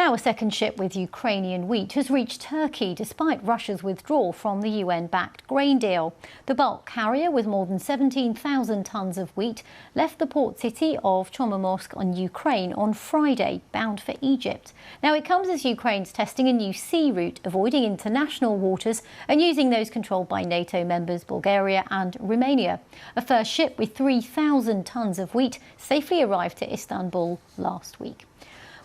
Now, a second ship with Ukrainian wheat has reached Turkey despite Russia's withdrawal from the UN-backed grain deal. The bulk carrier, with more than 17,000 tonnes of wheat, left the port city of Chornomorsk in Ukraine on Friday, bound for Egypt. Now, it comes as Ukraine's testing a new sea route, avoiding international waters and using those controlled by NATO members Bulgaria and Romania. A first ship with 3,000 tonnes of wheat safely arrived to Istanbul last week.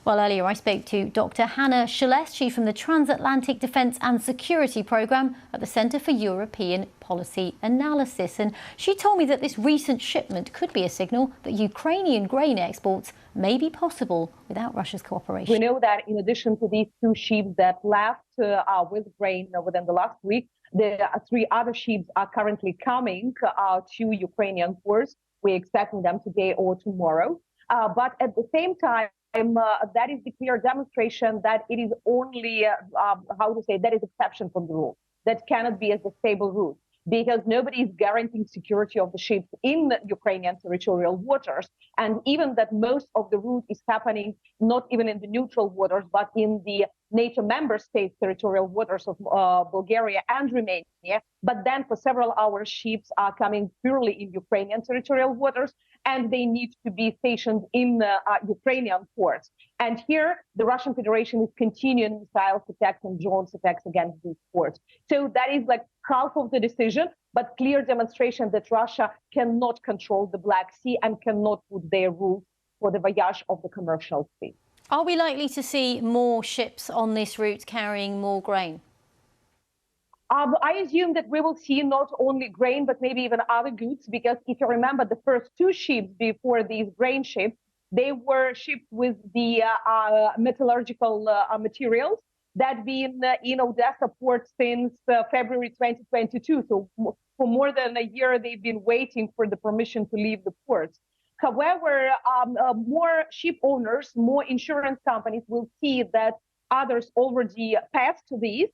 Well, earlier I spoke to Dr. Hannah Sheleschi from the Transatlantic Defence and Security Programme at the Centre for European Policy Analysis, and she told me that this recent shipment could be a signal that Ukrainian grain exports may be possible without Russia's cooperation. We know that in addition to these two ships that left with grain within the last week, the three other ships are currently coming to Ukrainian ports. We're expecting them today or tomorrow. But at the same time, that is the clear demonstration that it is only, that is exception from the rule. That cannot be as a stable route, because nobody is guaranteeing security of the ships in the Ukrainian territorial waters. And even that most of the route is happening not even in the neutral waters, but in the NATO member states' territorial waters of Bulgaria and Romania. But then for several hours, ships are coming purely in Ukrainian territorial waters, and they need to be stationed in Ukrainian ports. And here, the Russian Federation is continuing missile attacks and drone attacks against these ports. So that is like half of the decision, but clear demonstration that Russia cannot control the Black Sea and cannot put their rules for the voyage of the commercial fleet. Are we likely to see more ships on this route carrying more grain? I assume that we will see not only grain, but maybe even other goods, because if you remember the first two ships before these grain ships, they were shipped with the metallurgical materials that been in Odessa port since February 2022. So for more than a year, they've been waiting for the permission to leave the ports. However, more ship owners, more insurance companies will see that others already passed these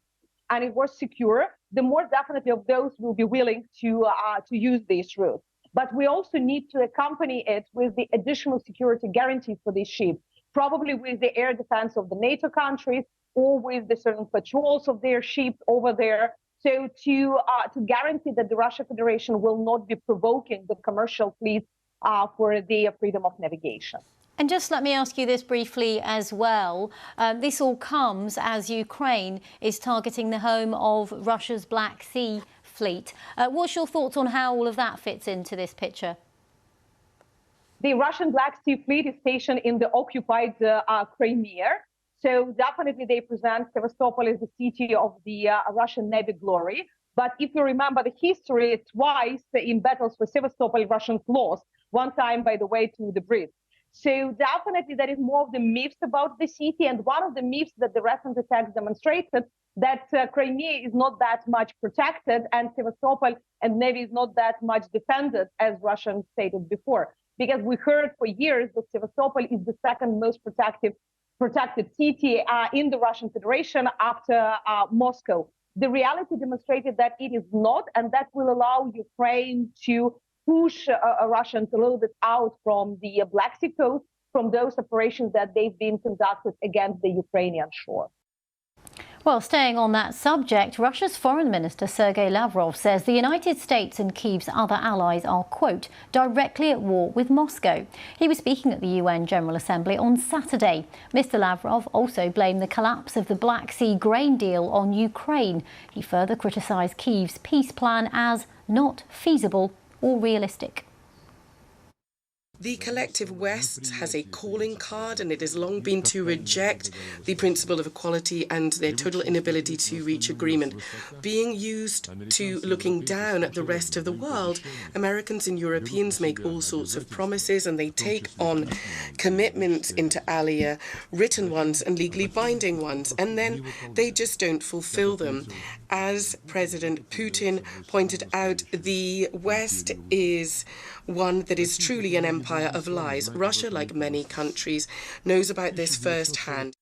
and it was secure, the more definitely of those will be willing to use this route. But we also need to accompany it with the additional security guarantees for these ships, probably with the air defense of the NATO countries or with the certain patrols of their ships over there. So to guarantee that the Russian Federation will not be provoking the commercial fleet for the freedom of navigation. And just let me ask you this briefly as well. This all comes as Ukraine is targeting the home of Russia's Black Sea fleet. What's your thoughts on how all of that fits into this picture? The Russian Black Sea fleet is stationed in the occupied Crimea. So definitely they present Sevastopol as the city of the Russian Navy glory. But if you remember the history, twice in battles for Sevastopol, Russians lost. One time, by the way, to the Brits. So definitely there is more of the myths about the city. And one of the myths that the recent attacks demonstrated that Crimea is not that much protected and Sevastopol and Navy is not that much defended, as Russians stated before. Because we heard for years that Sevastopol is the second most protected city in the Russian Federation after Moscow. The reality demonstrated that it is not, and that will allow Ukraine to push Russians a little bit out from the Black Sea coast, from those operations that they've been conducted against the Ukrainian shore. Well, staying on that subject, Russia's Foreign Minister Sergei Lavrov says the United States and Kyiv's other allies are, quote, directly at war with Moscow. He was speaking at the UN General Assembly on Saturday. Mr. Lavrov also blamed the collapse of the Black Sea grain deal on Ukraine. He further criticised Kyiv's peace plan as not feasible or realistic. The collective West has a calling card, and it has long been to reject the principle of equality and their total inability to reach agreement. Being used to looking down at the rest of the world, Americans and Europeans make all sorts of promises, and they take on commitments inter alia, written ones and legally binding ones, and then they just don't fulfill them. As President Putin pointed out, the West is one that is truly an empire of lies. Russia, like many countries, knows about this firsthand.